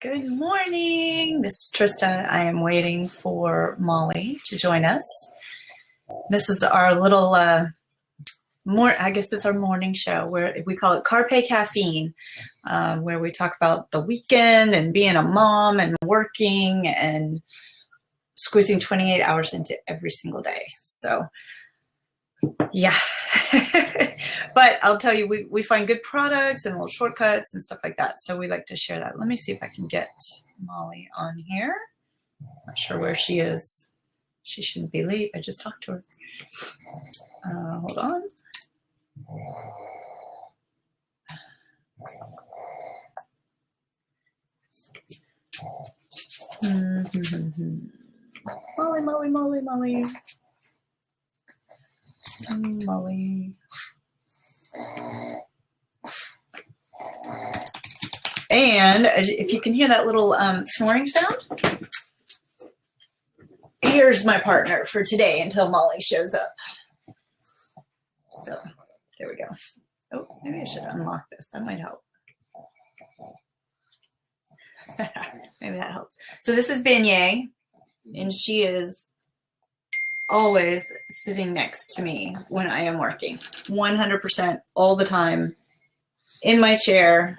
Good morning. This is Trista. I am waiting for Molly to join us. This is our little, I guess it's our morning show where we call it Carpe Caffeine, where we talk about the weekend and being a mom and working and squeezing 28 hours into every single day. So, yeah. But I'll tell you, we find good products and little shortcuts and stuff like that. So we like to share that. Let me see if I can get Molly on here. Not sure where she is. She shouldn't be late. I just talked to her. Hold on. Molly. Molly. And if you can hear that little snoring sound, here's my partner for today until Molly shows up. So there we go. Oh, maybe I should unlock this. That might help. Maybe that helps. So this is Beignet, and she is always sitting next to me when I am working, 100% all the time in my chair.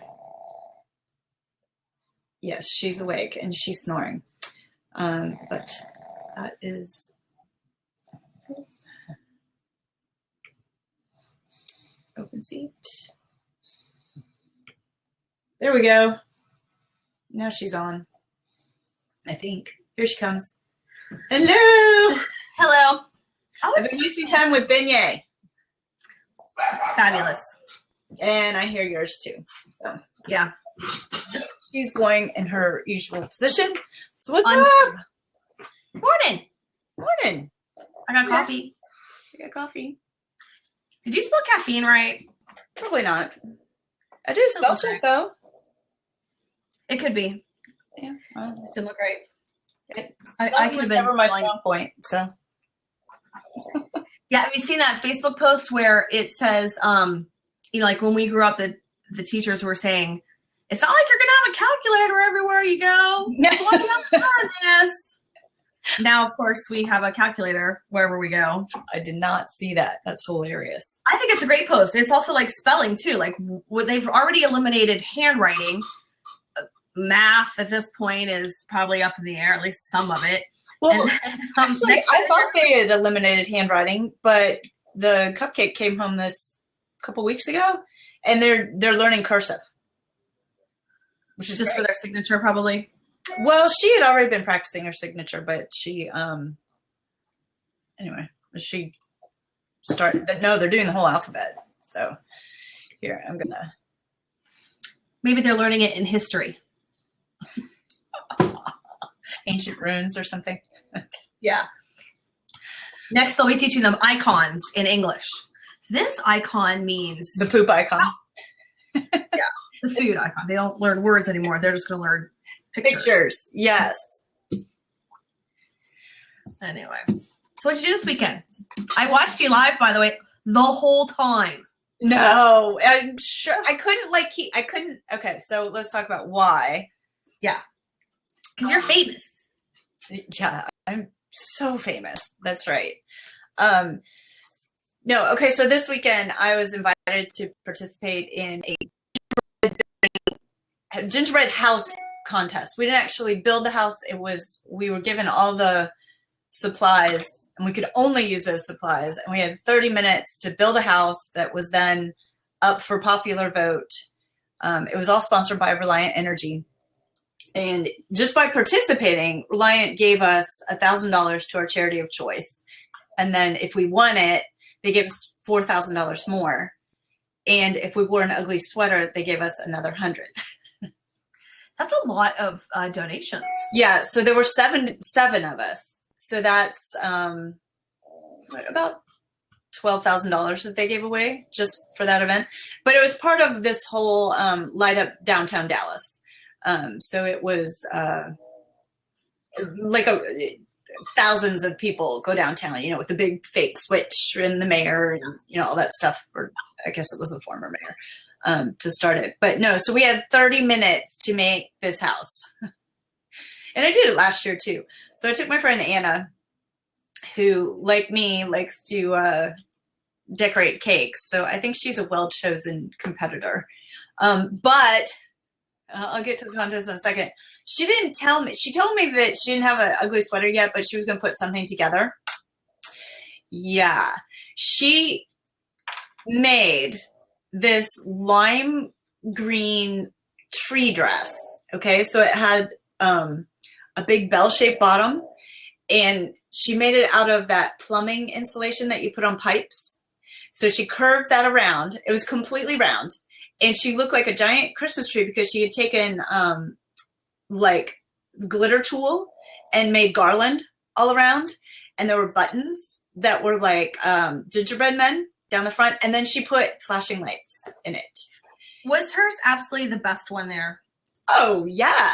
Yes, she's awake and she's snoring. But that is open seat. There we go. Now she's on, I think. Here she comes. Hello. Hello. I've been wasting time with Beignet. Fabulous. And I hear yours too. So yeah. She's going in her usual position. So what's up? Morning. Morning. I got coffee. I got coffee. Did you spell caffeine right? Probably not. I did spell check though. It could be. Yeah. It didn't look right. I could have been never my strong point. So. Yeah, have you seen that Facebook post where it says, like when we grew up, the teachers were saying, it's not like you're going to have a calculator everywhere you go. This. Now, of course, we have a calculator wherever we go. I did not see that. That's hilarious. I think it's a great post. It's also like spelling, too. Like they've already eliminated handwriting. Math at this point is probably up in the air, at least some of it. Well, actually, I thought they had eliminated handwriting, but the cupcake came home this couple weeks ago, and they're learning cursive. Which is just great. For their signature, probably. Well, she had already been practicing her signature, but she, anyway, she started. No, they're doing the whole alphabet. So here, I'm gonna. Maybe they're learning it in history. Ancient runes or something. Yeah. Next, they'll be teaching them icons in English. This icon means the poop icon. Yeah. The food icon. They don't learn words anymore. They're just going to learn pictures. Yes. Anyway. So what'd you do this weekend? I watched you live, by the way, the whole time. No, I'm sure I couldn't Okay. So let's talk about why. Yeah. Because you're famous. Yeah. I'm so famous. That's right. No. Okay. So this weekend I was invited to participate in a Gingerbread House contest. We didn't actually build the house. We were given all the supplies and we could only use those supplies. And we had 30 minutes to build a house that was then up for popular vote. It was all sponsored by Reliant Energy. And just by participating, Reliant gave us $1,000 to our charity of choice. And then if we won it, they gave us $4,000 more. And if we wore an ugly sweater, they gave us another $100. That's a lot of donations. Yeah, so there were seven of us. So that's about $12,000 that they gave away just for that event. But it was part of this whole light up downtown Dallas. So it was like thousands of people go downtown, with the big fake switch and the mayor and, all that stuff. Or I guess it was a former mayor. to start it. But no, so we had 30 minutes to make this house. And I did it last year too. So I took my friend Anna, who, like me, likes to decorate cakes. So I think she's a well-chosen competitor. But I'll get to the contest in a second. She didn't tell me. She told me that she didn't have an ugly sweater yet, but she was going to put something together. Yeah. She made this lime green tree dress. Okay. So it had a big bell-shaped bottom, and she made it out of that plumbing insulation that you put on pipes. So she curved that around. It was completely round. And she looked like a giant Christmas tree because she had taken like glitter tool and made garland all around. And there were buttons that were like gingerbread men down the front. And then she put flashing lights in it. Was hers absolutely the best one there? Oh, yeah.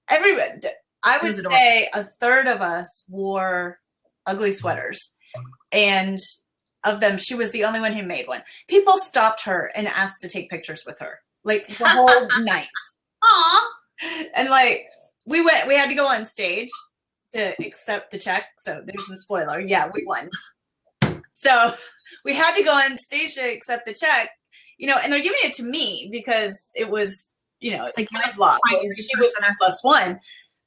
Everyone. I would say a third of us wore ugly sweaters. And of them, she was the only one who made one. People stopped her and asked to take pictures with her, like the whole night. Aw. And like we had to go on stage to accept the check. So there's the spoiler. Yeah, we won. So we had to go on stage to accept the check, you know, and they're giving it to me because it was, you know, like my block. She was +1.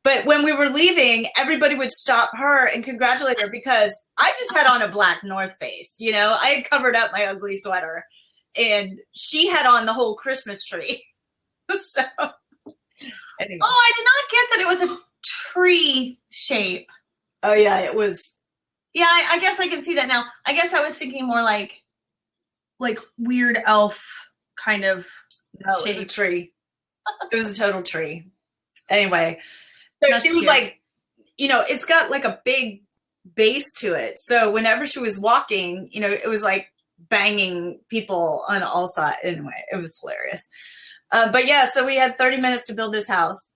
But when we were leaving, everybody would stop her and congratulate her because I just had on a black North Face. You know, I had covered up my ugly sweater, and she had on the whole Christmas tree. So, anyway. Oh, I did not get that it was a tree shape. Oh, yeah, it was. Yeah, I guess I can see that now. I guess I was thinking more like weird elf kind of No, shape. It was a tree. It was a total tree. Anyway. So That's she was cute. like, you know, it's got like a big base to it. So whenever she was walking, you know, it was like banging people on all sides. Anyway, it was hilarious. But yeah, so we had 30 minutes to build this house.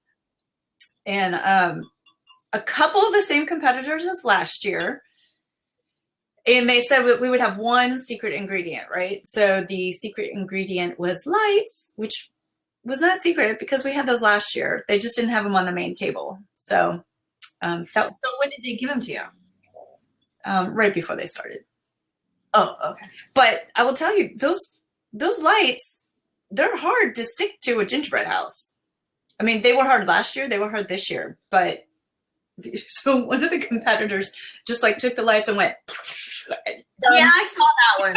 And a couple of the same competitors as last year. And they said we would have one secret ingredient, right? So the secret ingredient was lights, which was not secret because we had those last year. They just didn't have them on the main table. So that was. So when did they give them to you? Right before they started. Oh, okay. But I will tell you, those lights, they're hard to stick to a gingerbread house. I mean, they were hard last year. They were hard this year. But so one of the competitors just like took the lights and went. Yeah, I saw that one.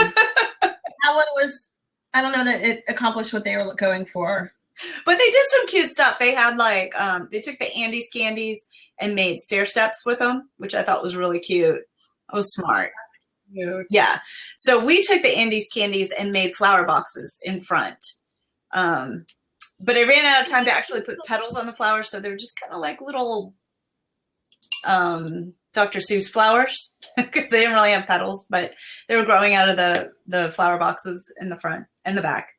That one was. I don't know that it accomplished what they were going for. But they did some cute stuff. They had like, they took the Andes candies and made stair steps with them, which I thought was really cute. It was smart. Cute. Yeah. So we took the Andes candies and made flower boxes in front. But I ran out of time to actually put petals on the flowers. So they were just kind of like little Dr. Seuss flowers because they didn't really have petals, but they were growing out of the flower boxes in the front and the back.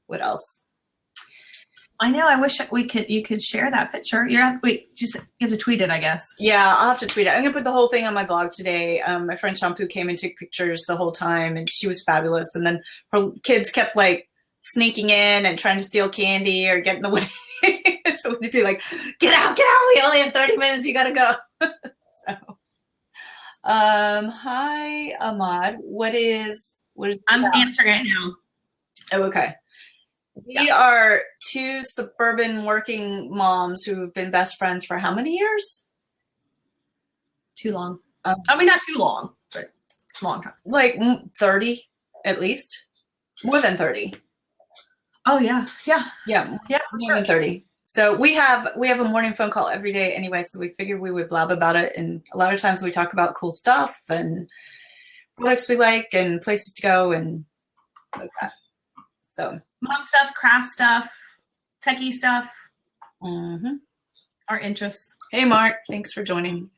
What else? I know. I wish you could share that picture. You have to tweet it, I guess. Yeah, I'll have to tweet it. I'm gonna put the whole thing on my blog today. My friend Shampoo came and took pictures the whole time, and she was fabulous. And then her kids kept like sneaking in and trying to steal candy or get in the way. So we'd be like, get out. We only have 30 minutes. You got to go. So, hi, Ahmad. What is I'm answering it now. Oh, okay. We are two suburban working moms who have been best friends for how many years? Too long. I mean, not too long, but a long time. Like 30 at least. More than 30. Oh, yeah. Yeah. Yeah. Yeah, for More sure. than 30. So we have a morning phone call every day anyway, so we figured we would blab about it. And a lot of times we talk about cool stuff and products we like and places to go and like that. So Mom stuff, craft stuff, techie stuff, our interests. Hey, Mark. Thanks for joining.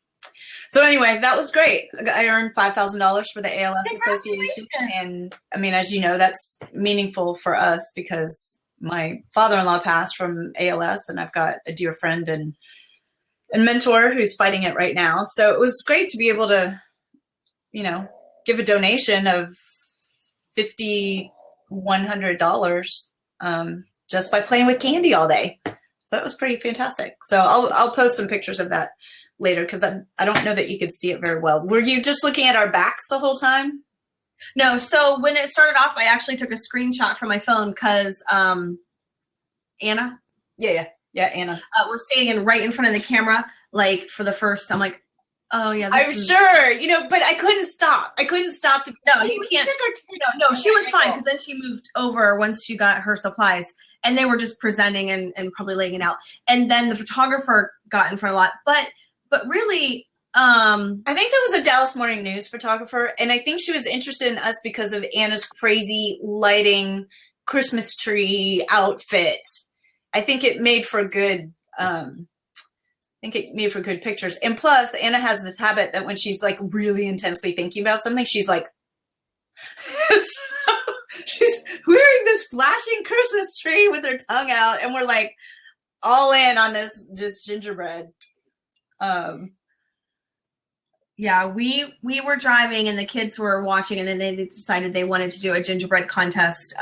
So anyway, that was great. I earned $5,000 for the ALS Association. And I mean, as you know, that's meaningful for us because my father-in-law passed from ALS, and I've got a dear friend and mentor who's fighting it right now. So it was great to be able to, you know, give a donation of $50 $100 just by playing with candy all day. So that was pretty fantastic. So I'll post some pictures of that later because I don't know that you could see it very well. Were you just looking at our backs the whole time? No. So when it started off, I actually took a screenshot from my phone because Anna. Yeah, Anna was standing right in front of the camera, like for the first. I'm like, oh yeah, I'm sure, but I couldn't stop. To no, you can't. No, she was fine because then she moved over once she got her supplies, and they were just presenting and probably laying it out. And then the photographer got in front a lot, but really, I think that was a Dallas Morning News photographer, and I think she was interested in us because of Anna's crazy lighting Christmas tree outfit. I think it made for good. Good pictures. And plus, Anna has this habit that when she's like really intensely thinking about something, she's like, she's wearing this flashing Christmas tree with her tongue out, and we're like all in on this just gingerbread. Yeah, we were driving and the kids were watching, and then they decided they wanted to do a gingerbread contest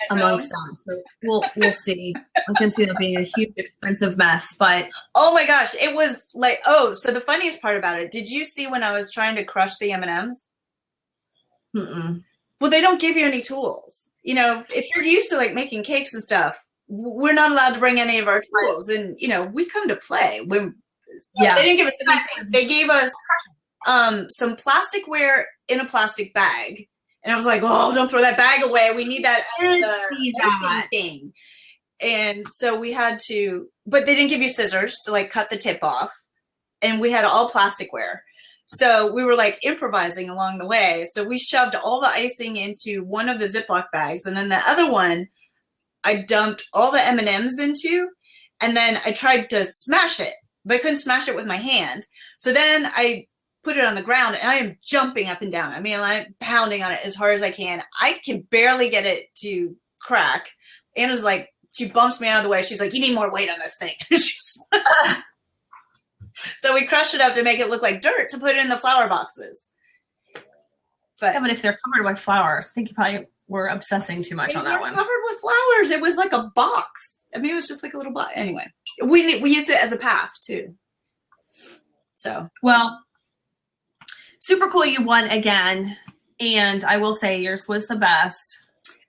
amongst them. So we'll see. I can see that being a huge expensive mess, but oh my gosh, it was like, so the funniest part about it, did you see when I was trying to crush the M&Ms? Well, they don't give you any tools. If you're used to like making cakes and stuff, we're not allowed to bring any of our tools, and we come to play. They didn't give us anything. They gave us some plasticware in a plastic bag. And I was like, oh, don't throw that bag away. We need that as the thing. And so we had to, but they didn't give you scissors to like cut the tip off. And we had all plasticware. So we were like improvising along the way. So we shoved all the icing into one of the Ziploc bags. And then the other one, I dumped all the M&Ms into. And then I tried to smash it, but I couldn't smash it with my hand. So then I put it on the ground, and I am jumping up and down. I mean, I'm pounding on it as hard as I can. I can barely get it to crack. Anna's like, she bumps me out of the way. She's like, you need more weight on this thing. So we crushed it up to make it look like dirt to put it in the flower boxes. But if they're covered with flowers, I think you probably were obsessing too much on that one. Covered with flowers. It was like a box. I mean, it was just like a little box. Anyway, we used it as a path too. So well. Super cool you won again, and I will say yours was the best.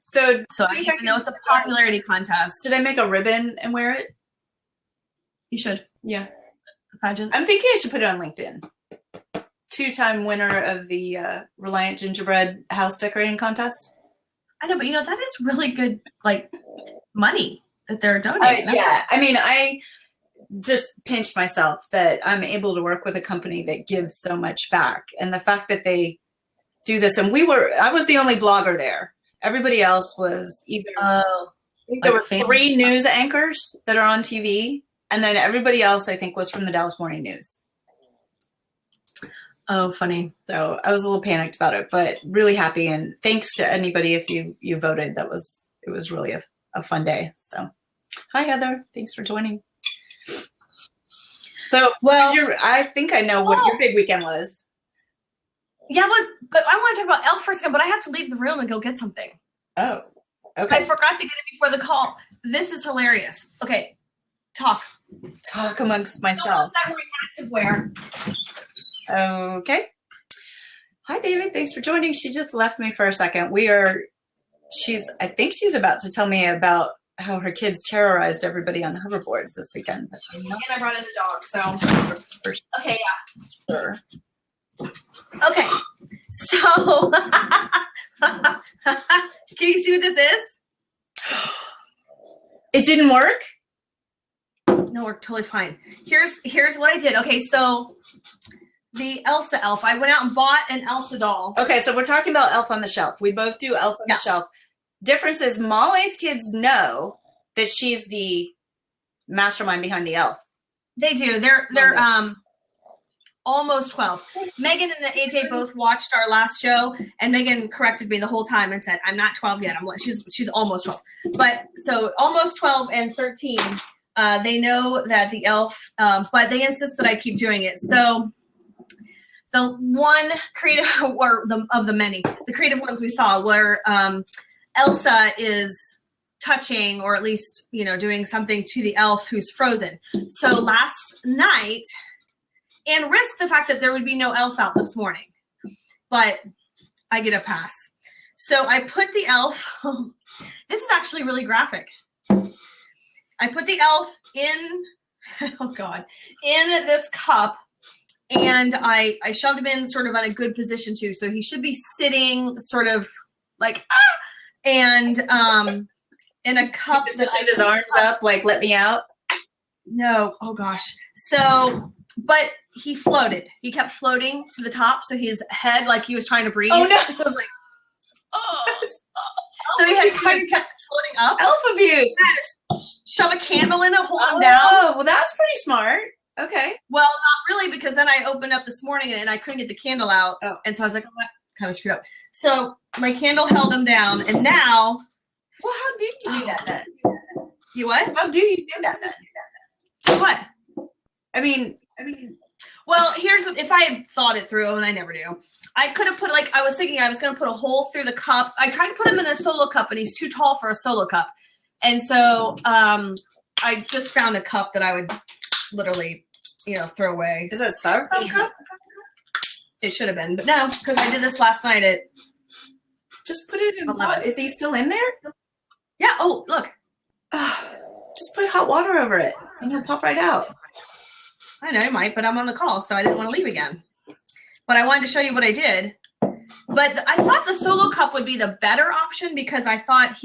So even though it's a popularity contest. Should I make a ribbon and wear it? You should. Yeah. A pageant. I'm thinking I should put it on LinkedIn. 2-time winner of the Reliant Gingerbread House decorating contest. I know, but that is really good, like, money that they're donating. Yeah. I mean, I just pinched myself that I'm able to work with a company that gives so much back. And the fact that they do this, and I was the only blogger there. Everybody else was either, there were 3 news anchors that are on TV. And then everybody else, I think, was from the Dallas Morning News. Oh, funny. So I was a little panicked about it, but really happy. And thanks to anybody if you voted. It was really a fun day. So hi, Heather. Thanks for joining. So, I think I know what your big weekend was. Yeah, but I want to talk about Elf for a second, but I have to leave the room and go get something. Oh, okay. I forgot to get it before the call. This is hilarious. Okay, talk amongst myself. I'm wearing activewear. Okay. Hi, David. Thanks for joining. She just left me for a second. I think she's about to tell me about how her kids terrorized everybody on hoverboards this weekend. And I brought in the dog, so. Okay, yeah. Sure. Okay, so. Can you see what this is? It didn't work? No, we're totally fine. Here's what I did. Okay, so the Elsa elf. I went out and bought an Elsa doll. Okay, so we're talking about Elf on the Shelf. We both do Elf on the Shelf. Difference is Molly's kids know that she's the mastermind behind the elf. They do. They're almost 12. Megan and AJ both watched our last show, and Megan corrected me the whole time and said, "I'm not 12 yet. She's almost 12." But so almost 12 and 13, they know that the elf, but they insist that I keep doing it. So the one creative, or of the many, the creative ones we saw were Elsa is touching, or at least, doing something to the elf who's frozen. So last night, and risked the fact that there would be no elf out this morning, but I get a pass. So I put the elf, this is actually really graphic. I put the elf in, in this cup, and I shoved him in sort of on a good position too. So he should be sitting sort of like, and in a cup. He just his arms up, like, let me out. No, oh gosh. So, but he floated. He kept floating to the top. So his head, like he was trying to breathe. Oh no! It was like, so he had kind of kept floating up. Elf abuse. Shove a candle in it, hold him down. Oh, well, that's pretty smart. Okay. Well, not really, because then I opened up this morning and I couldn't get the candle out. Oh. And so I was like, oh, that kind of screwed up. So my candle held him down, and now. Well, how do you do that then? You what? How do you do that then? What? I mean. Well, if I had thought it through, and I never do, I could have put, I was thinking I was going to put a hole through the cup. I tried to put him in a solo cup, and he's too tall for a solo cup. And so I just found a cup that I would literally, throw away. Is that a styrofoam cup? It should have been, but no, because I did this last night at. Just put it in hot. Is he still in there? Yeah. Oh, look. Just put hot water over it, and he'll pop right out. I know, it might, but I'm on the call, so I didn't want to leave again. But I wanted to show you what I did. But I thought the solo cup would be the better option, because I thought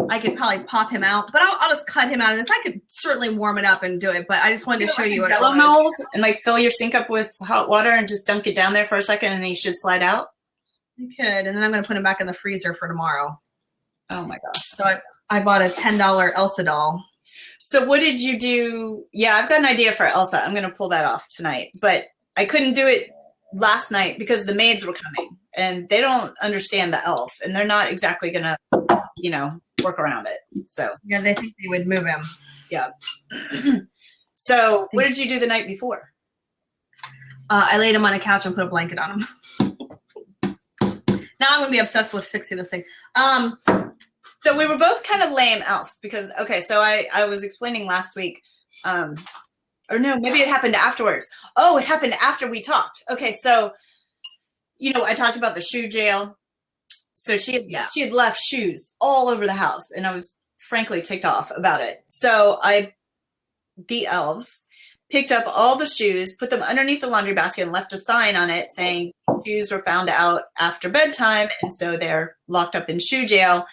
I could probably pop him out. But I'll just cut him out of this. I could certainly warm it up and do it, but I just wanted to show you what Jello mold, and fill your sink up with hot water and just dunk it down there for a second, and he should slide out. You could, and then I'm going to put him back in the freezer for tomorrow. Oh my gosh. So I bought a $10 Elsa doll. So what did you do? Yeah, I've got an idea for Elsa. I'm going to pull that off tonight. But I couldn't do it last night because the maids were coming. And they don't understand the elf. And they're not exactly going to, work around it. So yeah, they think they would move him. Yeah. So what did you do the night before? I laid him on a couch and put a blanket on him. Now I'm going to be obsessed with fixing this thing. So we were both kind of lame elves because, so I was explaining last week, or no, maybe it happened afterwards. Oh, it happened after we talked. Okay, so, I talked about the shoe jail. So she had left shoes all over the house, and I was frankly ticked off about it. So the elves picked up all the shoes, put them underneath the laundry basket, and left a sign on it saying shoes were found out after bedtime, and so they're locked up in shoe jail.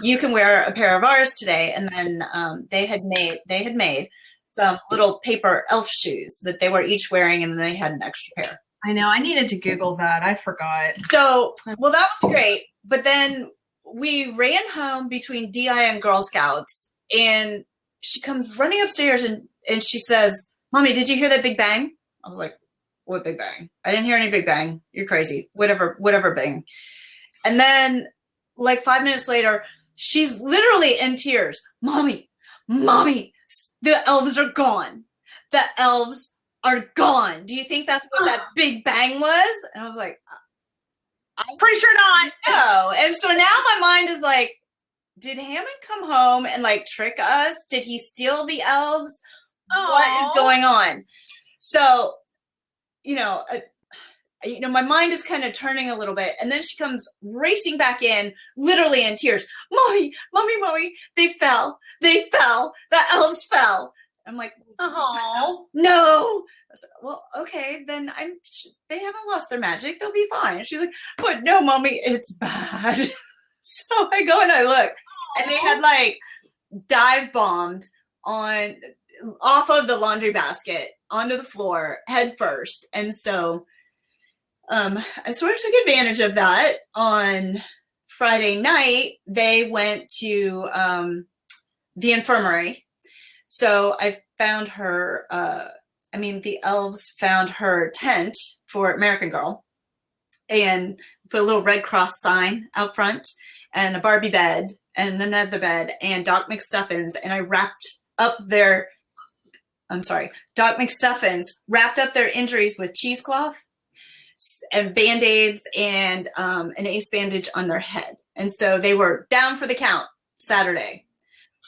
You can wear a pair of ours today. And then they had made some little paper elf shoes that they were each wearing, and then they had an extra pair. I know. I needed to Google that. I forgot. So, well, that was great. But then we ran home between DI and Girl Scouts, and she comes running upstairs and she says, "Mommy, did you hear that big bang?" I was like, "What big bang? I didn't hear any big bang. You're crazy. Whatever bang." And then 5 minutes later, she's literally in tears. Mommy, the elves are gone. The elves are gone. Do you think that's what that big bang was? And I was like, I'm pretty sure not. No. And so now my mind is like, did Hammond come home and trick us? Did he steal the elves? Aww. What is going on? So, my mind is kind of turning a little bit. And then she comes racing back in, literally in tears. Mommy, they fell. The elves fell. I'm like, oh no. I said, well, okay, then they haven't lost their magic. They'll be fine. She's like, but no, Mommy, it's bad. So I go and I look, and they had dive bombed off of the laundry basket onto the floor head first. And so I sort of took advantage of that. On Friday night, they went to the infirmary. So I found her, the elves found her tent for American Girl and put a little Red Cross sign out front and a Barbie bed and another bed and Doc McStuffins. And I Doc McStuffins wrapped up their injuries with cheesecloth and Band-Aids and an ace bandage on their head. And so they were down for the count Saturday.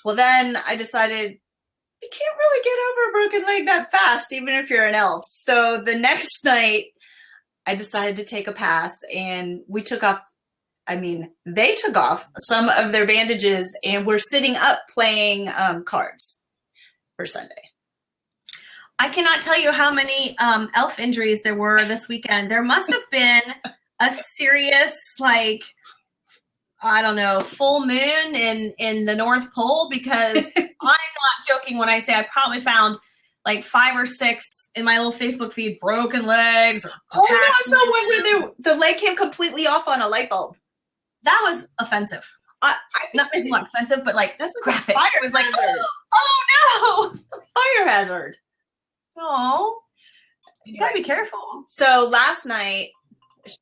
Well, then I decided you can't really get over a broken leg that fast, even if you're an elf. So the next night, I decided to take a pass, and we took off. They took off some of their bandages, and we're sitting up playing cards for Sunday. I cannot tell you how many elf injuries there were this weekend. There must have been a serious, like, I don't know, full moon in the North Pole, because I'm not joking when I say I probably found like 5 or 6 in my little Facebook feed broken legs. Or oh no, I saw one where the leg came completely off on a light bulb. That was offensive. Not maybe not offensive, but like that's graphic. Fire it was like, hazard. oh no, fire hazard. Oh, you gotta be careful. So last night,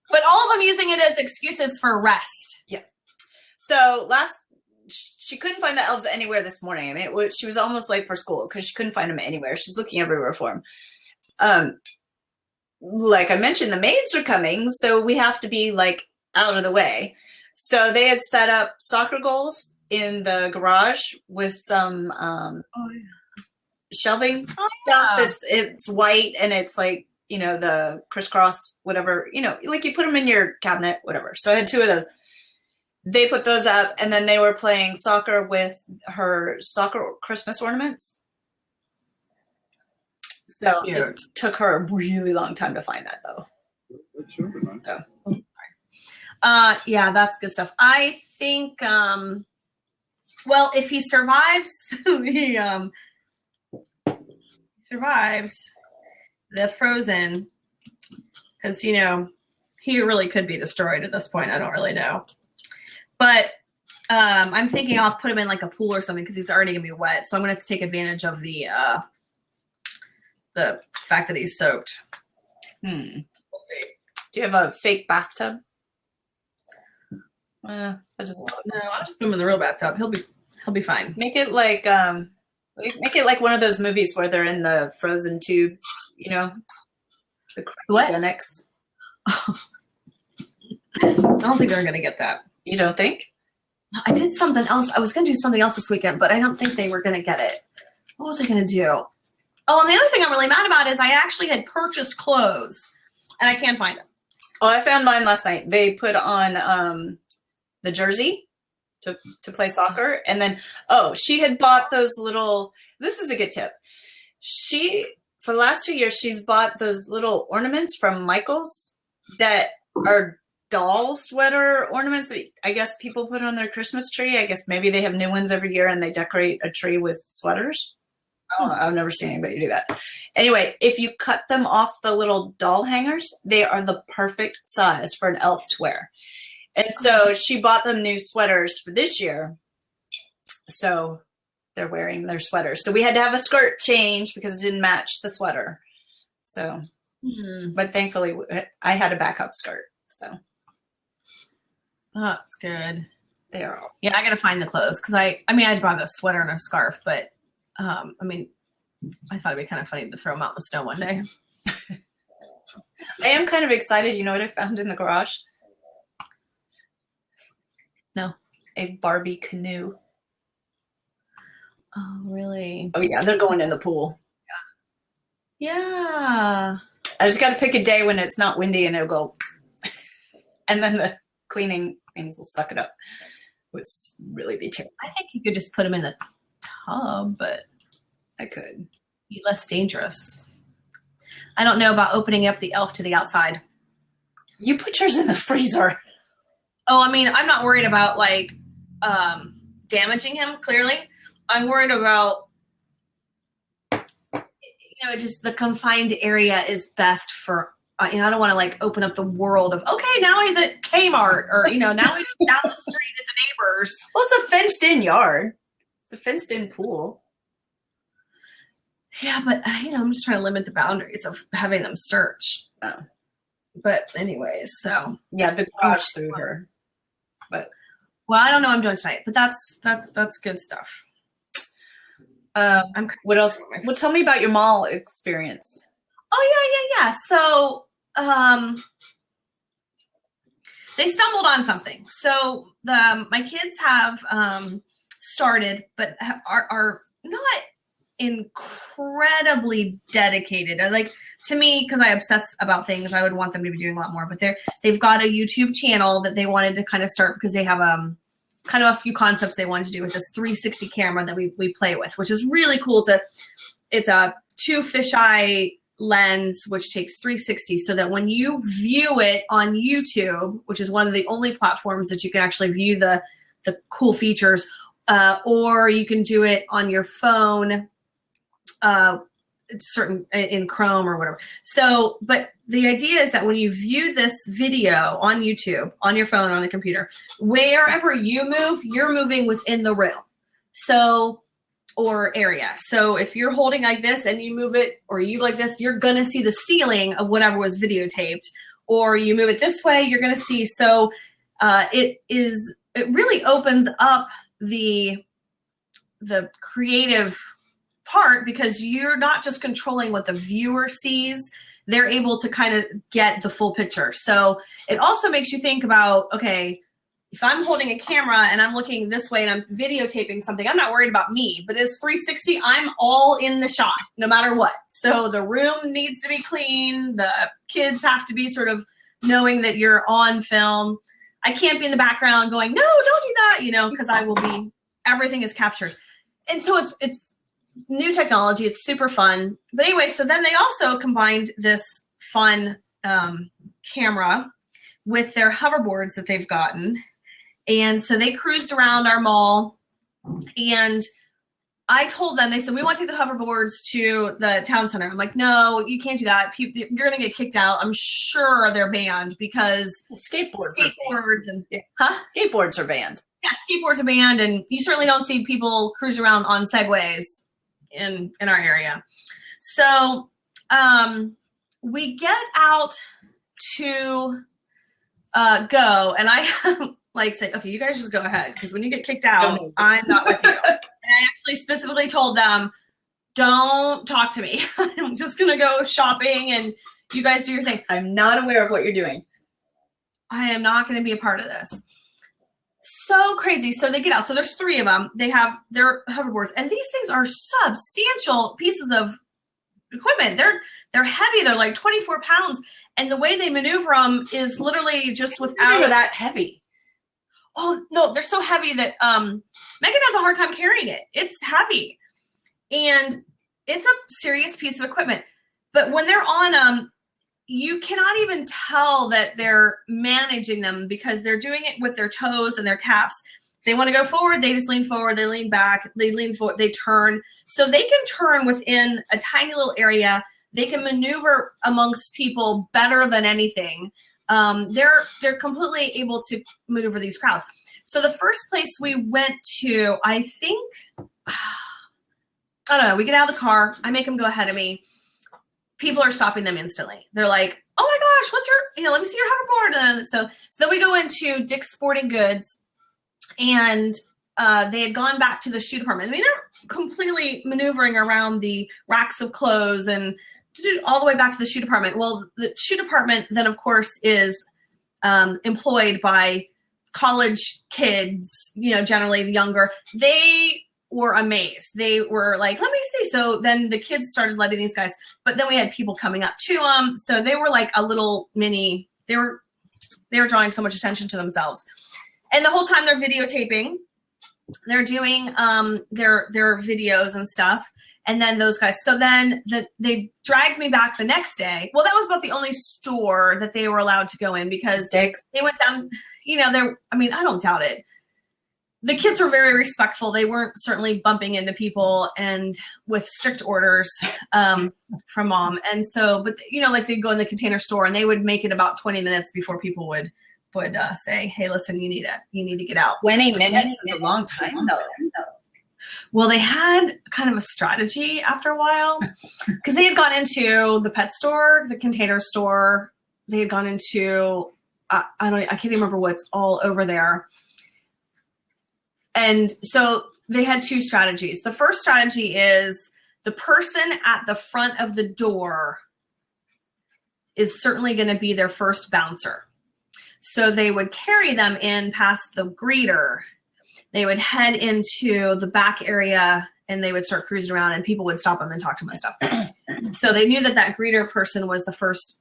but all of them using it as excuses for rest. Yeah. So she couldn't find the elves anywhere this morning. She was almost late for school because she couldn't find them anywhere. She's looking everywhere for them. Like I mentioned, the maids are coming, so we have to be like out of the way. So they had set up soccer goals in the garage with some shelving stuff. It's white, and it's like, the crisscross, whatever, like you put them in your cabinet, whatever. So I had 2 of those. They put those up, and then they were playing soccer with her soccer Christmas ornaments. So it took her a really long time to find that, though. So. Yeah, that's good stuff. I think, well, if he survives, survives the frozen, because, he really could be destroyed at this point. I don't really know. But I'm thinking I'll put him in like a pool or something because he's already going to be wet. So I'm going to have to take advantage of the fact that he's soaked. We'll see. Do you have a fake bathtub? No, I'll just put him in the real bathtub. He'll be fine. Make it like one of those movies where they're in the frozen tubes, the cryogenics. I don't think they're gonna get that. You don't think? I did something else. I was gonna do something else this weekend, but I don't think they were gonna get it. What was I gonna do? Oh, and the other thing I'm really mad about is I actually had purchased clothes and I can't find them. Oh, I found mine last night. They put on the jersey to play soccer. And then, she had bought those little, this is a good tip. For the last 2 years, she's bought those little ornaments from Michael's that are doll sweater ornaments that I guess people put on their Christmas tree. I guess maybe they have new ones every year and they decorate a tree with sweaters. I don't know. I've never seen anybody do that. Anyway, if you cut them off the little doll hangers, they are the perfect size for an elf to wear. And so she bought them new sweaters for this year. So they're wearing their sweaters. So we had to have a skirt change because it didn't match the sweater. So, but thankfully I had a backup skirt. So. Oh, that's good. They are all. Yeah, I got to find the clothes because I brought a sweater and a scarf, but I thought it'd be kind of funny to throw them out in the snow one day. I am kind of excited. You know what I found in the garage? No. A Barbie canoe. Oh, really? Oh, yeah. They're going in the pool. Yeah. I just got to pick a day when it's not windy and it'll go. And then the cleaning things will suck it up. It would really be terrible. I think you could just put them in the tub, but I could. Be less dangerous. I don't know about opening up the elf to the outside. You put yours in the freezer. Oh, I'm not worried about damaging him, clearly. I'm worried about, just the confined area is best for, I don't want to open up the world of, okay, now he's at Kmart or, now he's down the street at the neighbors. Well, it's a fenced in yard. It's a fenced in pool. Yeah, but, I'm just trying to limit the boundaries of having them search. Oh. But anyways, so. Yeah, the garage threw her. But. Well, I don't know what I'm doing tonight, but that's good stuff. What else? Well, tell me about your mall experience. Oh, yeah. So, they stumbled on something. So my kids have started, but are not incredibly dedicated. Like, to me, because I obsess about things, I would want them to be doing a lot more. But they've got a YouTube channel that they wanted to kind of start because they have kind of a few concepts they wanted to do with this 360 camera that we play with, which is really cool. It's a 2 fisheye lens, which takes 360, so that when you view it on YouTube, which is one of the only platforms that you can actually view the cool features, or you can do it on your phone, certain in Chrome or whatever. So, but the idea is that when you view this video on YouTube, on your phone, on the computer, wherever you move, you're moving within the room. So, or area. So if you're holding like this and you move it, or you like this, you're going to see the ceiling of whatever was videotaped, or you move it this way, you're going to see. So it really opens up the creative part, because you're not just controlling what the viewer sees, they're able to kind of get the full picture. So it also makes you think about, okay, if I'm holding a camera and I'm looking this way and I'm videotaping something, I'm not worried about me, but it's 360, I'm all in the shot no matter what. So the room needs to be clean. The kids have to be sort of knowing that you're on film. I can't be in the background going, no, don't do that, because I will be, everything is captured. And so it's new technology. It's super fun. But anyway, so then they also combined this fun camera with their hoverboards that they've gotten. And so they cruised around our mall, and I told them, they said, we want to take the hoverboards to the town center. I'm like, no, you can't do that. You're going to get kicked out. I'm sure they're banned because skateboards and skateboards are banned. Yeah, skateboards are banned, and you certainly don't see people cruise around on Segways in our area. So we get out to go, and I like said, okay, you guys just go ahead, because when you get kicked out, I'm not with you. And I actually specifically told them, don't talk to me. I'm just going to go shopping and you guys do your thing. I'm not aware of what you're doing. I am not going to be a part of this. So crazy. So they get out. So there's 3 of them. They have their hoverboards, and these things are substantial pieces of equipment. They're heavy. They're like 24 pounds. And the way they maneuver them is literally just without. They're that heavy. Oh no, they're so heavy that Megan has a hard time carrying it. It's heavy, and it's a serious piece of equipment. But when they're on them, you cannot even tell that they're managing them, because they're doing it with their toes and their calves. If they want to go forward, they just lean forward. They lean back. They lean forward. They turn. So they can turn within a tiny little area. They can maneuver amongst people better than anything. They're completely able to maneuver these crowds. So the first place we went to, I think, I don't know, we get out of the car. I make them go ahead of me. People are stopping them instantly. They're like, oh my gosh, what's your, let me see your hoverboard. And so then we go into Dick's Sporting Goods, and they had gone back to the shoe department. I mean, they're completely maneuvering around the racks of clothes and all the way back to the shoe department. Well, the shoe department then, of course, is employed by college kids, generally the younger. They were amazed. They were like, let me see. So then the kids started letting these guys, but then we had people coming up to them. So they were like a little mini, they were drawing so much attention to themselves. And the whole time they're videotaping, they're doing their videos and stuff. And then those guys, so then they dragged me back the next day. Well, that was about the only store that they were allowed to go in, because they went down, I don't doubt it. The kids were very respectful. They weren't certainly bumping into people, and with strict orders from mom. And so, but like they'd go in the Container Store, and they would make it about 20 minutes before people would say, hey, listen, you need to get out. 20 minutes is a long time though. Well, they had kind of a strategy after a while, because they had gone into the pet store, the Container Store. They had gone into, I can't even remember what's all over there. And so they had 2 strategies. The first strategy is the person at the front of the door is certainly going to be their first bouncer. So they would carry them in past the greeter. They would head into the back area and they would start cruising around and people would stop them and talk to them and stuff. So they knew that that greeter person was the first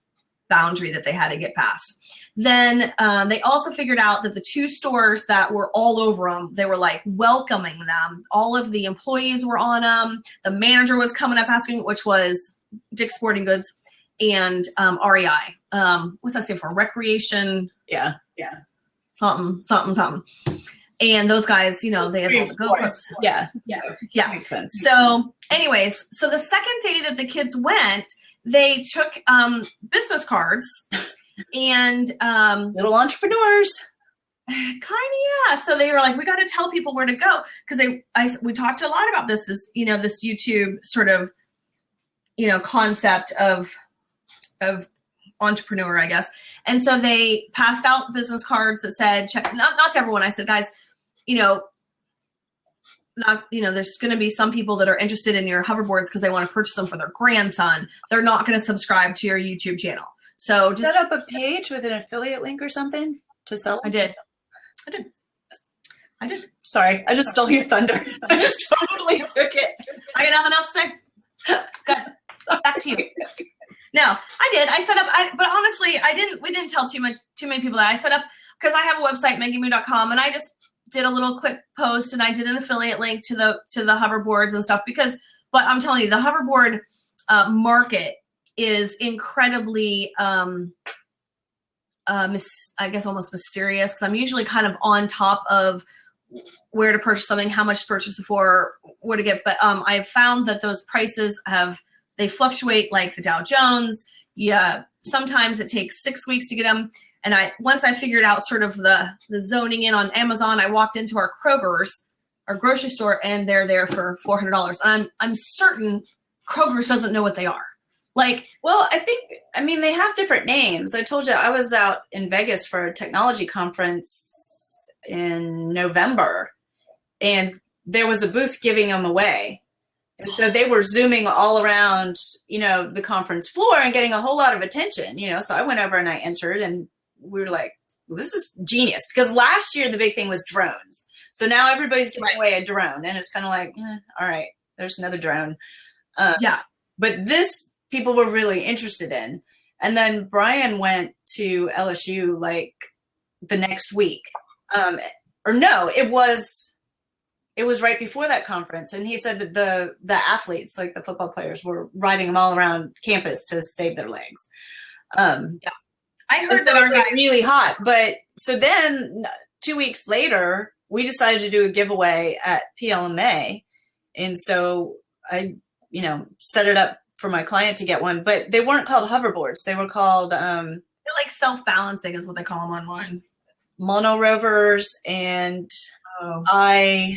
boundary that they had to get past. Then they also figured out that the 2 stores that were all over them, they were like welcoming them. All of the employees were on them. The manager was coming up asking, which was Dick's Sporting Goods and REI. What's that stand for? Recreation. Yeah. Something. And those guys, you know, they had to go. Yeah. Makes sense. So anyways, so the second day that the kids went, they took business cards and little entrepreneurs. Kind of, yeah. So they were like, we got to tell people where to go because we talked a lot about this is, you know, this YouTube sort of, you know, concept of entrepreneur, I guess. And so they passed out business cards that said, check, not to everyone. I said, guys, you know, there's going to be some people that are interested in your hoverboards because they want to purchase them for their grandson. They're not going to subscribe to your YouTube channel. So just set up a page with an affiliate link or something to sell. I did. Sorry, I just stole your thunder. I just totally took it. I got nothing else to say. Good. Back to you. No, I did. I set up, but honestly, we didn't tell too many people that I set up because I have a website, MeganMoo.com, and I just did a little quick post and I did an affiliate link to the hoverboards and stuff but I'm telling you, the hoverboard market is incredibly, I guess almost mysterious because I'm usually kind of on top of where to purchase something, how much to purchase it for, where to get. But I've found that those prices they fluctuate like the Dow Jones. Yeah, sometimes it takes 6 weeks to get them. And once I figured out sort of the zoning in on Amazon, I walked into our Kroger's, our grocery store, and they're there for $400. And I'm certain Kroger's doesn't know what they are. Like, well, I mean, they have different names. I told you I was out in Vegas for a technology conference in November, and there was a booth giving them away. And so they were zooming all around, you know, the conference floor and getting a whole lot of attention, you know. So I went over and I entered and we were like, well, this is genius. Because last year the big thing was drones. So now everybody's giving away a drone. And it's kind of like, all right, there's another drone. Yeah. But this people were really interested in. And then Brian went to LSU like the next week. Or no, it was right before that conference. And he said that the athletes, like the football players, were riding them all around campus to save their legs. Yeah. I heard that was like really hot. But so then 2 weeks later, we decided to do a giveaway at PLMA. And so I, you know, set it up for my client to get one, but they weren't called hoverboards. They were called, they're like self-balancing is what they call them online. Mono rovers. And I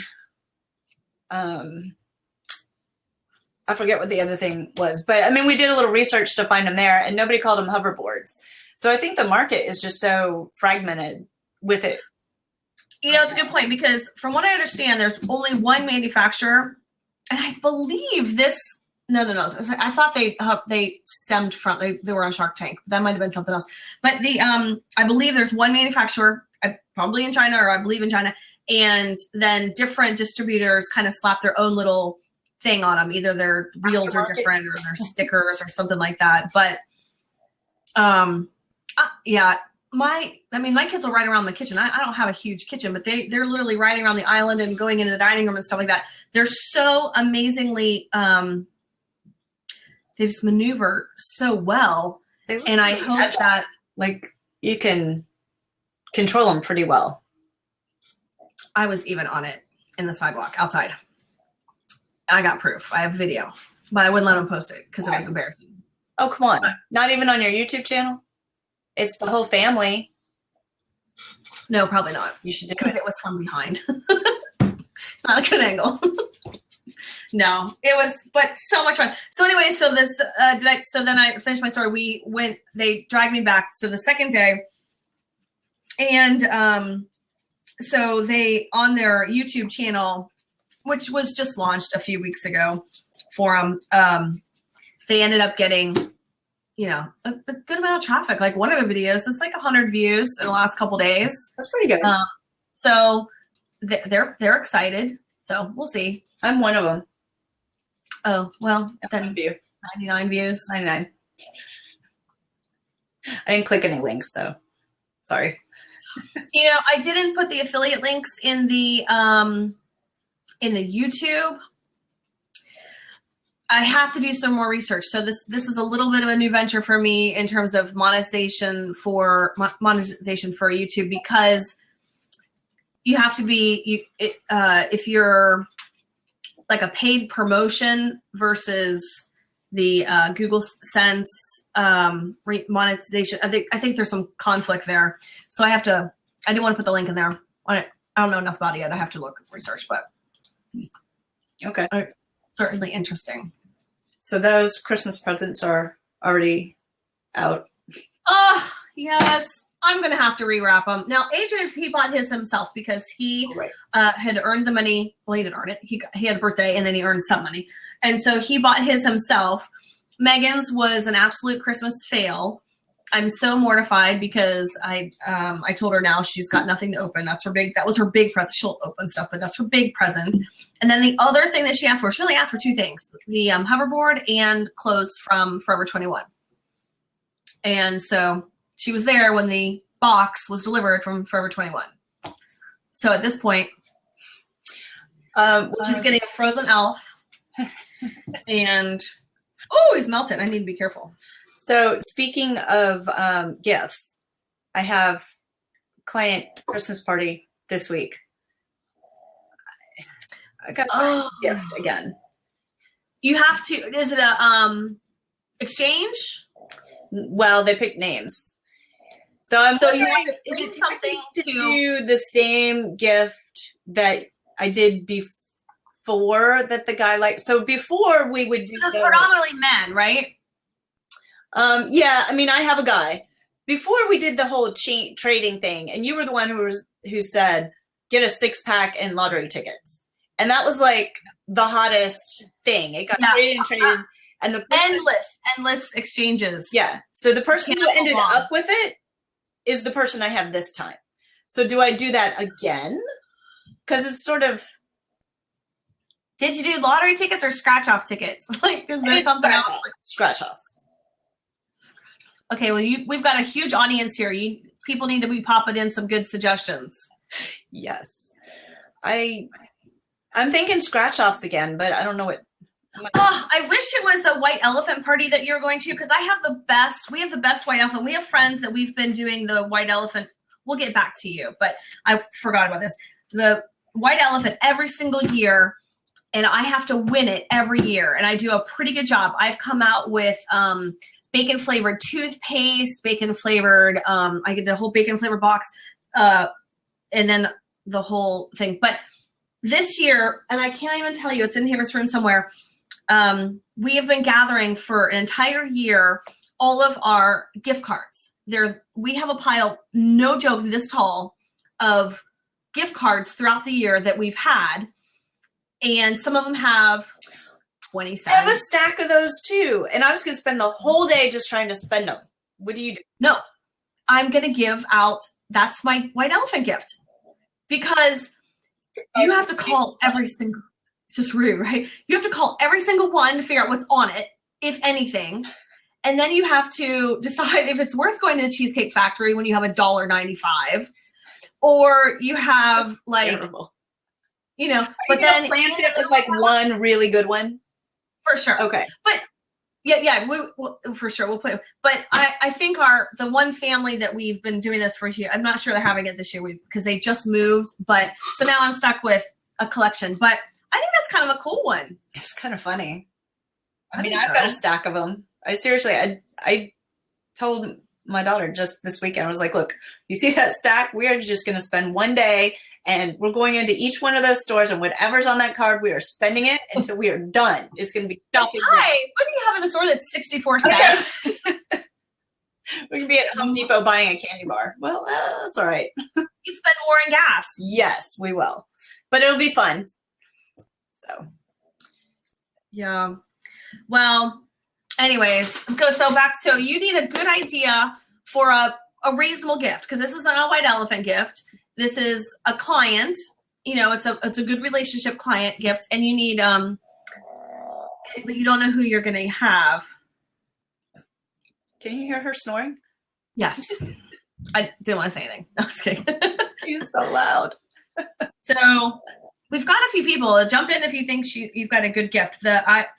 forget what the other thing was, but I mean, we did a little research to find them there and nobody called them hoverboards. So I think the market is just so fragmented with it. You know, it's a good point because from what I understand, there's only one manufacturer. And I believe this, no. I thought they stemmed from, they were on Shark Tank. That might've been something else. But I believe there's one manufacturer, probably in China, or I believe in China. And then different distributors kind of slap their own little thing on them. Either their wheels are different or their stickers or something like that. But yeah, my kids will ride around the kitchen. I don't have a huge kitchen, but they're literally riding around the island and going into the dining room and stuff like that. They're so amazingly, they just maneuver so well. And I hope that like you can control them pretty well. I was even on it in the sidewalk outside. I got proof. I have video, but I wouldn't let them post it because it was embarrassing. Oh, come on. Not even on your YouTube channel? It's the whole family. No, probably not. You should do because it was from behind. Not a good angle. No, it was, but so much fun. So anyway, so this, so then I finished my story. They dragged me back. So the second day and, so they, on their YouTube channel, which was just launched a few weeks ago for them, they ended up getting a good amount of traffic. Like one of the videos, it's like 100 views in the last couple days. That's pretty good. So they're excited. So we'll see. I'm one of them. Oh, well, then view. 99 views. 99. I didn't click any links though. Sorry. I didn't put the affiliate links in the YouTube. I have to do some more research. So this is a little bit of a new venture for me in terms of monetization for YouTube, because you have to be if you're like a paid promotion versus the Google Sense monetization. I think there's some conflict there. So I didn't want to put the link in there. I don't know enough about it yet. I have to research, but okay. Certainly interesting. So those Christmas presents are already out. Oh, yes. I'm going to have to rewrap them. Now, Adrian's, he bought his himself because he had earned the money. Well, he didn't earn it. He had a birthday and then he earned some money. And so he bought his himself. Megan's was an absolute Christmas fail. I'm so mortified because I told her now she's got nothing to open. That was her big present. She'll open stuff, but that's her big present. And then the other thing that she asked for, she only asked for two things: the hoverboard and clothes from Forever 21. And so she was there when the box was delivered from Forever 21. So at this point, she's getting a frozen elf. And he's melted. I need to be careful. So speaking of gifts, I have client Christmas party this week. I got a gift again. You have to. Is it a exchange? Well, they picked names. So I'm you want to bring something to do the same gift that I did before that the guy liked. So before we would do because predominantly men, right? Yeah, I mean, I have a guy. Before we did the whole trading thing, and you were the one who said, get a 6-pack and lottery tickets. And that was like the hottest thing. It got traded and traded. And the endless exchanges. Yeah. So the person who ended up with it is the person I have this time. So do I do that again? Because it's sort of. Did you do lottery tickets or scratch off tickets? Like, is there something else? Scratch offs. Okay. Well, we've got a huge audience here. People need to be popping in some good suggestions. Yes. I'm thinking scratch offs again, but I don't know what. I wish it was a white elephant party that you're going to, because we have the best white elephant. We have friends that we've been doing the white elephant. We'll get back to you, but I forgot about this. The white elephant every single year, and I have to win it every year, and I do a pretty good job. I've come out with bacon flavored toothpaste, bacon flavored. I get the whole bacon flavored box, and then the whole thing. But this year, and I can't even tell you, it's in here, this room somewhere. We have been gathering for an entire year all of our gift cards. We have a pile, no joke, this tall of gift cards throughout the year that we've had. And some of them have 20 cents. I have a stack of those too. And I was going to spend the whole day just trying to spend them. What do you do? No, I'm going to give out, that's my white elephant gift. Because you have to call every single, just rude, right? You have to call every single one to figure out what's on it, if anything. And then you have to decide if it's worth going to the Cheesecake Factory when you have $1.95, or you have That's like, terrible. But then plant it with like one really good one. For sure. Okay. But yeah, for sure we'll put it. But I think the one family that we've been doing this for here, I'm not sure they're having it this year because they just moved. But so now I'm stuck with a collection. But I think that's kind of a cool one. It's kind of funny. I mean, I've got a stack of them. I told my daughter just this weekend, I was like, look, you see that stack? We are just going to spend one day and we're going into each one of those stores and whatever's on that card, we are spending it until we are done. It's going to be shopping. Hi, what do you have in the store that's 64 cents? We can be at Home Depot buying a candy bar. Well, that's all right. You'd spend more in gas. Yes, we will. But it'll be fun. So. Yeah. Well, anyways, so you need a good idea for a reasonable gift, because this isn't a white elephant gift. This is a client, it's a good relationship client gift, and you need but you don't know who you're gonna have. Can you hear her snoring? Yes. I didn't want to say anything. No, I was kidding. She's so loud. So we've got a few people. Jump in if you think you've got a good gift.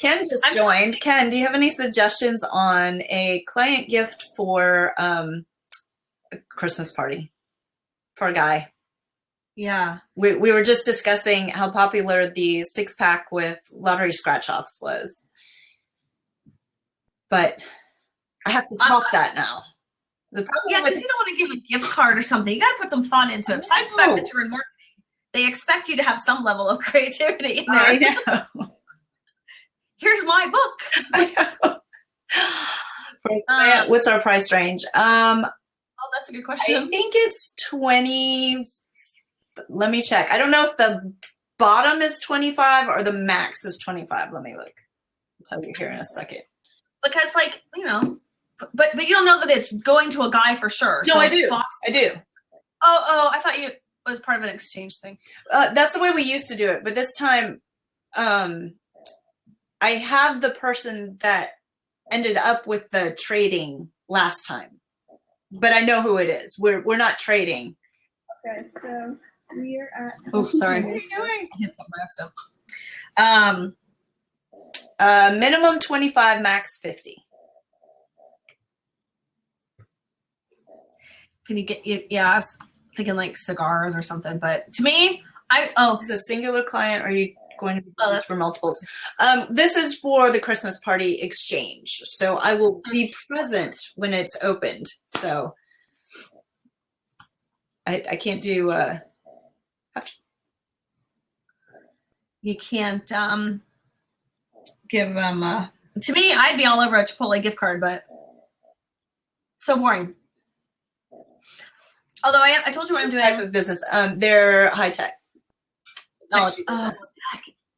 Ken just joined. Ken, do you have any suggestions on a client gift for a Christmas party for a guy? Yeah. We were just discussing how popular the 6-pack with lottery scratch-offs was. But I have to top that now. Because you don't want to give a gift card or something. You got to put some thought into it. Besides the fact that you're in marketing, they expect you to have some level of creativity in there. I know. Here's my book. I know. What's our price range? That's a good question. I think it's 20. Let me check. I don't know if the bottom is 25 or the max is 25. Let me look. I'll tell you here in a second. Because, but you don't know that it's going to a guy for sure. No, so I do. I do. Oh, I thought it was part of an exchange thing. That's the way we used to do it. But this time, I have the person that ended up with the trading last time. But I know who it is. We're not trading. Okay, so we're at. Oh, sorry. What are you doing? I hit something so. Minimum 25, max 50. Can you get? Yeah, I was thinking like cigars or something. But to me, Is this a singular client? Or are you going to be this for multiples? This is for the Christmas party exchange. So I will be present when it's opened. So I can't do. You can't give them. To me, I'd be all over a Chipotle gift card, but so boring. Although I told you what I'm doing. Type of business. They're high tech. Technology business.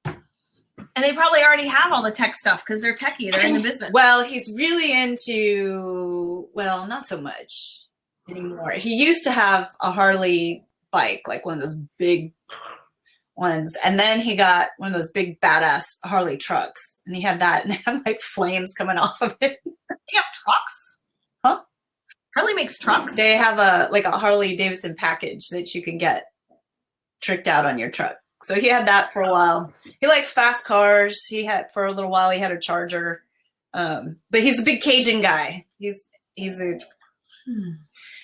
And they probably already have all the tech stuff because they're techie. They're in the business. Well, he's really into, not so much anymore. He used to have a Harley bike, like one of those big ones. And then he got one of those big badass Harley trucks. And he had that and it had like flames coming off of it. They have trucks? Huh? Harley makes trucks? They have a Harley Davidson package that you can get tricked out on your truck. So he had that for a while. He likes fast cars. For a little while, he had a Charger. But he's a big Cajun guy.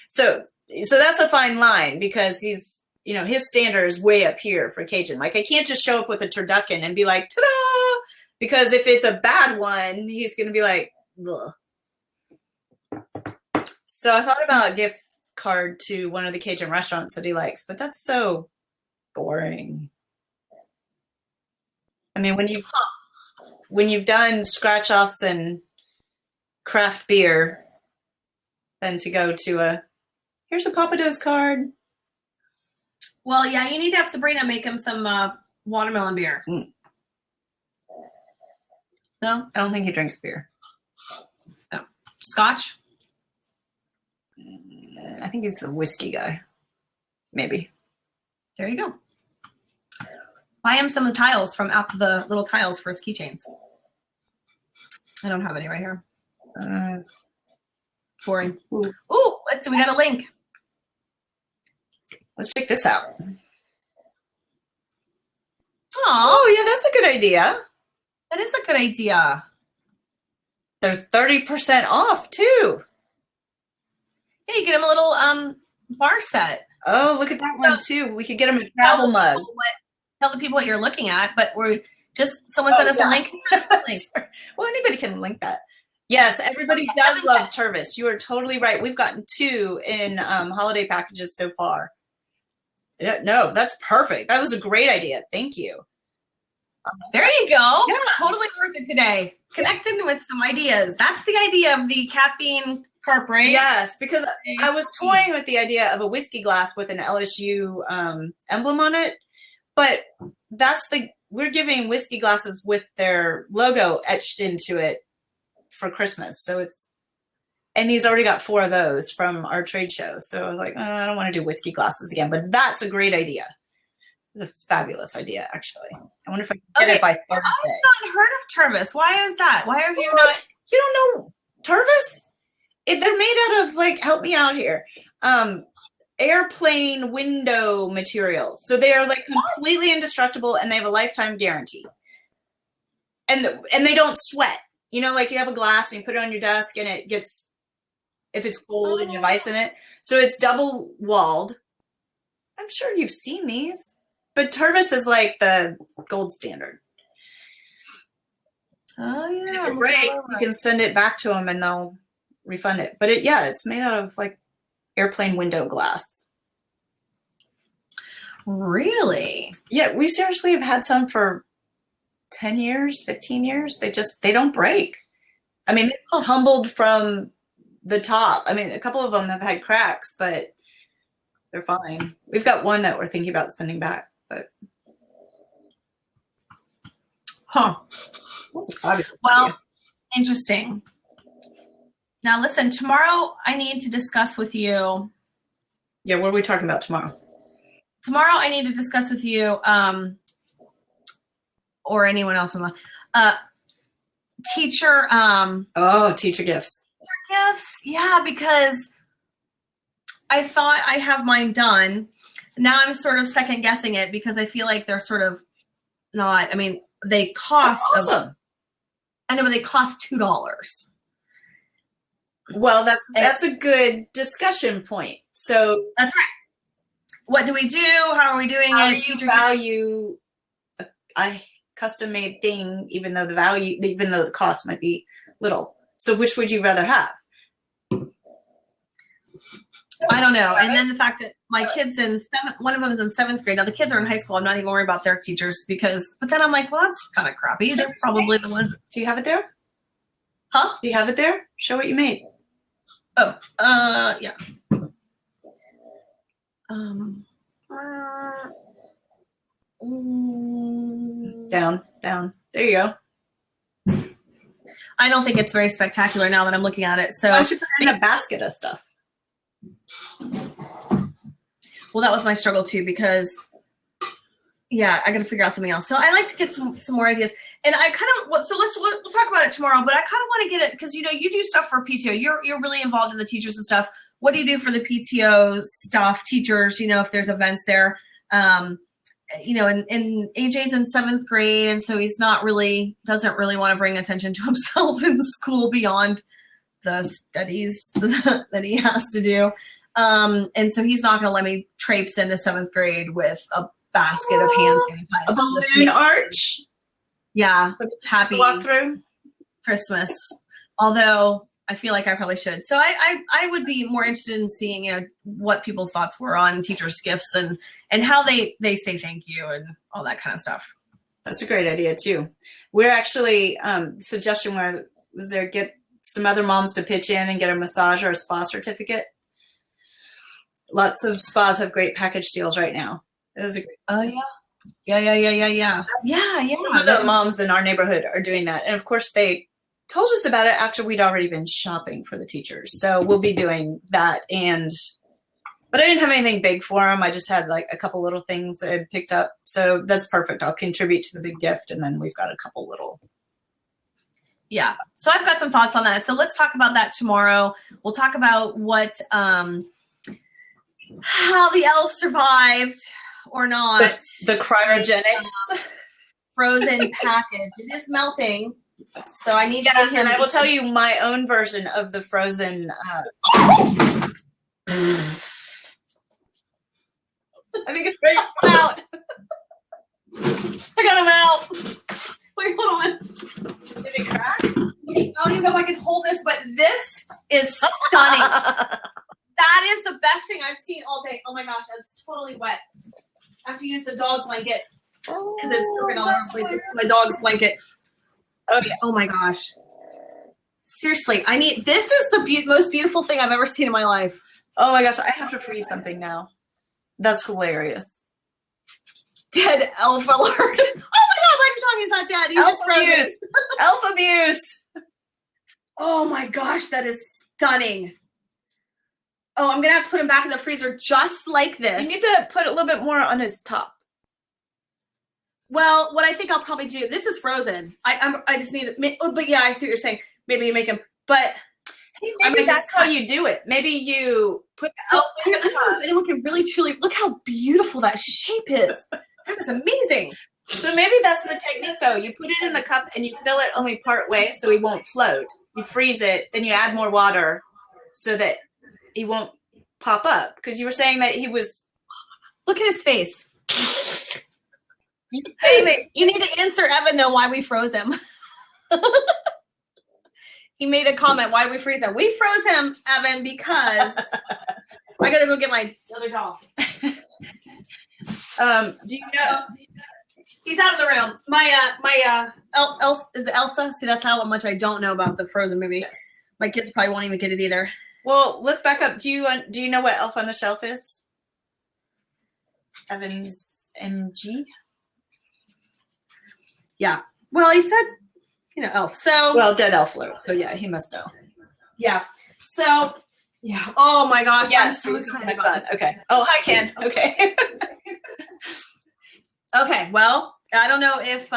So that's a fine line because he's, his standard is way up here for Cajun. Like I can't just show up with a turducken and be like, ta-da! Because if it's a bad one, he's going to be like, ugh. So I thought about a gift card to one of the Cajun restaurants that he likes, but that's so boring. I mean, when you've done scratch offs and craft beer, then to go to here's a Papa Do's card. Well, yeah, you need to have Sabrina make him some watermelon beer. Mm. No? I don't think he drinks beer. No. Scotch? I think he's a whiskey guy. Maybe. There you go. Buy him some of the tiles from the little tiles for his keychains. I don't have any right here. Boring. Ooh, so we got a link. Let's check this out. Oh, yeah, that's a good idea. That is a good idea. They're 30% off too. Yeah, you get him a little bar set. Oh, look at that one too. We could get him a travel mug. Tell the people what you're looking at, but someone sent us a link. Well, anybody can link that. Yes, everybody does love Tervis. You are totally right. We've gotten 2 in holiday packages so far. No, that's perfect. That was a great idea. Thank you. There you go. Yeah. Totally worth it today. Connecting with some ideas. That's the idea of the caffeine Carpe, right? Yes, because I was toying with the idea of a whiskey glass with an LSU emblem on it. But we're giving whiskey glasses with their logo etched into it for Christmas. So and he's already got 4 of those from our trade show. So I was like, I don't want to do whiskey glasses again, but that's a great idea. It's a fabulous idea, actually. I wonder if I can get it by Thursday. I've not heard of Tervis. Why is that? Why have you not? You don't know Tervis? They're made out of, like, help me out here. Airplane window materials. So they are, like, completely indestructible, and they have a lifetime guarantee. And they don't sweat. You know, like you have a glass and you put it on your desk and it gets, if it's cold and you have ice in it. So it's double walled. I'm sure you've seen these. But Tervis is like the gold standard. Oh, yeah. And if it breaks, you can send it back to them and they'll refund it. But it's made out of like airplane window glass. Really? Yeah, we seriously have had some for 10 years, 15 years. They don't break. I mean, they're humbled from the top. I mean, a couple of them have had cracks, but they're fine. We've got one that we're thinking about sending back, but. Well, interesting. Now listen, tomorrow I need to discuss with you. Yeah, what are we talking about tomorrow? Tomorrow I need to discuss with you, or anyone else in the teacher. Teacher gifts. Gifts, yeah, because I thought I have mine done. Now I'm sort of second guessing it because I feel like they're sort of not. I mean, they cost. Awesome. I know, but they cost $2. Well, that's a good discussion point. So that's right. What do we do? How are we doing how it? Do you value a custom-made thing, even though the cost might be little? So which would you rather have? I don't know. And then the fact that my kid's one of them is in 7th grade. Now the kids are in high school. I'm not even worried about their teachers but then I'm like, well, that's kind of crappy. They're probably the ones. Do you have it there? Huh? Do you have it there? Show what you made. Oh, yeah. Down. There you go. I don't think it's very spectacular now that I'm looking at it. So why don't you put it in a basket of stuff? Well, that was my struggle too, because I got to figure out something else. So I like to get some more ideas, and I kind of we'll talk about it tomorrow. But I kind of want to get it because you do stuff for PTO. You're really involved in the teachers and stuff. What do you do for the PTO stuff, teachers? If there's events there. And AJ's in 7th grade, and so he's doesn't really want to bring attention to himself in school beyond the studies that he has to do. And so he's not going to let me traipse into 7th grade with a basket of hand sanitizer. A balloon arch. Yeah. Happy walk through Christmas. Although I feel like I probably should. So I would be more interested in seeing, what people's thoughts were on teachers' gifts and how they say thank you and all that kind of stuff. That's a great idea too. We're actually, suggestion was there get some other moms to pitch in and get a massage or a spa certificate. Lots of spas have great package deals right now. It is a great. Oh yeah. Some of the moms in our neighborhood are doing that, and of course they told us about it after we'd already been shopping for the teachers. So we'll be doing that. But I didn't have anything big for them. I just had like a couple little things that I picked up. So that's perfect. I'll contribute to the big gift, and then we've got a couple little. Yeah. So I've got some thoughts on that. So let's talk about that tomorrow. We'll talk about what. How the elf survived or not. The cryogenics. Frozen package. It is melting. So I need to get him. And I will tell you my own version of the frozen. I think it's ready to come out. I got him out. Wait, hold on. Did it crack? I don't even know if I can hold this, but this is stunning. That is the best thing I've seen all day. Oh my gosh, that's totally wet. I have to use the dog blanket because it's broken all over the place. It's my dog's blanket. Oh yeah. Oh my gosh. Seriously, this is the most beautiful thing I've ever seen in my life. Oh my gosh, I have to free something now. That's hilarious. Dead elf alert. Oh my god, Mike Tony's not dead. He's Elf just frozen. abuse. Elf abuse. Oh my gosh, that is stunning. Oh, I'm going to have to put him back in the freezer just like this. You need to put a little bit more on his top. Well, what I think I'll probably do, this is frozen. I just need it. But yeah, I see what you're saying. Maybe you make him, but maybe that's how you do it. Maybe you put the elf in the cup. Anyone can really truly look how beautiful that shape is. That is amazing. So maybe that's the technique, though. You put it in the cup and you fill it only part way so he won't float. You freeze it, then you add more water so that he won't pop up. Because you were saying that he was. Look at his face. You need to answer Evan though why we froze him. He made a comment. Why did we freeze him? We froze him, Evan, because I gotta go get my other doll. Do you know? He's out of the room. My Elsa is it Elsa? See, that's how much I don't know about the Frozen movie. Yes. My kids probably won't even get it either. Well, let's back up. Do you know what Elf on the Shelf is? Evan's MG. Yeah. Well, he said, elf. So well, dead elf alert. So yeah, he must know. Yeah. So yeah. Oh my gosh. Yeah, I'm so excited about this. Okay. Oh, hi, Ken. Okay. Okay. Well, I don't know if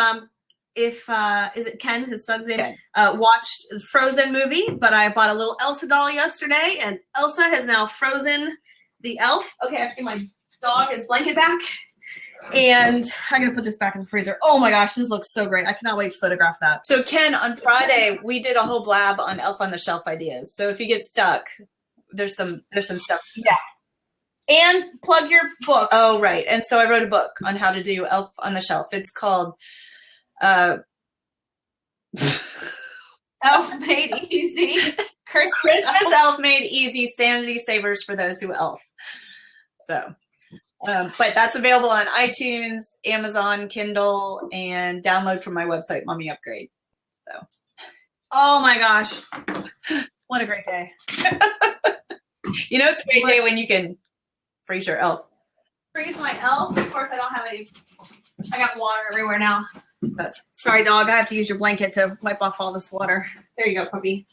is it Ken, his son's name, Ken. Watched the Frozen movie, but I bought a little Elsa doll yesterday, and Elsa has now frozen the elf. Okay, I have to get my dog his blanket back. And I'm going to put this back in the freezer. Oh my gosh, this looks so great. I cannot wait to photograph that. So Ken, on Friday, we did a whole blab on Elf on the Shelf ideas. So if you get stuck, there's some stuff. Yeah. And plug your book. Oh, right. And so I wrote a book on how to do Elf on the Shelf. It's called Elf Made Easy. Christmas Elf Made Easy, Sanity Savers for Those Who Elf. So... but that's available on iTunes, Amazon, Kindle, and download from my website, Mommy Upgrade. So, oh my gosh, what a great day! It's a great day when you can freeze your elf. Freeze my elf. Of course, I don't have any. I got water everywhere now. Sorry, dog. I have to use your blanket to wipe off all this water. There you go, puppy.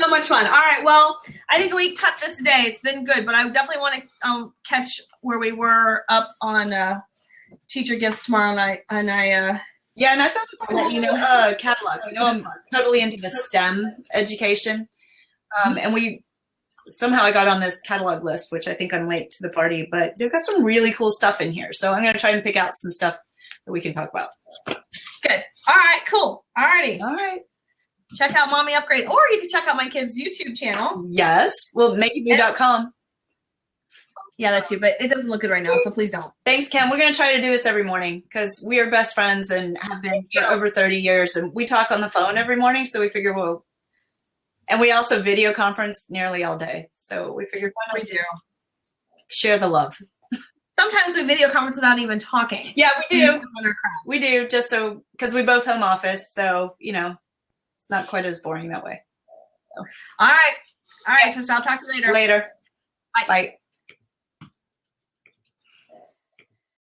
So much fun. All right. Well, I think we cut this day. It's been good, but I definitely want to catch where we were up on teacher gifts tomorrow night. And and I found a catalog. I'm totally into the STEM education, and somehow I got on this catalog list, which I think I'm late to the party, but they've got some really cool stuff in here. So I'm going to try and pick out some stuff that we can talk about. Good. All right. Cool. All righty. All right. Check out Mommy Upgrade, or you can check out my kids' YouTube channel. Yes. Well, makeitme.com. Yeah, that too, but it doesn't look good right now, so please don't. Thanks, Ken. We're going to try to do this every morning because we are best friends and have been for over 30 years. And we talk on the phone every morning, so we figure, and we also video conference nearly all day. So we figured, why not just share the love? Sometimes we video conference without even talking. Yeah, we do. We do, just so, because we both home office, so, it's not quite as boring that way. So. All right. Trista, I'll talk to you later. Later. Bye. Bye.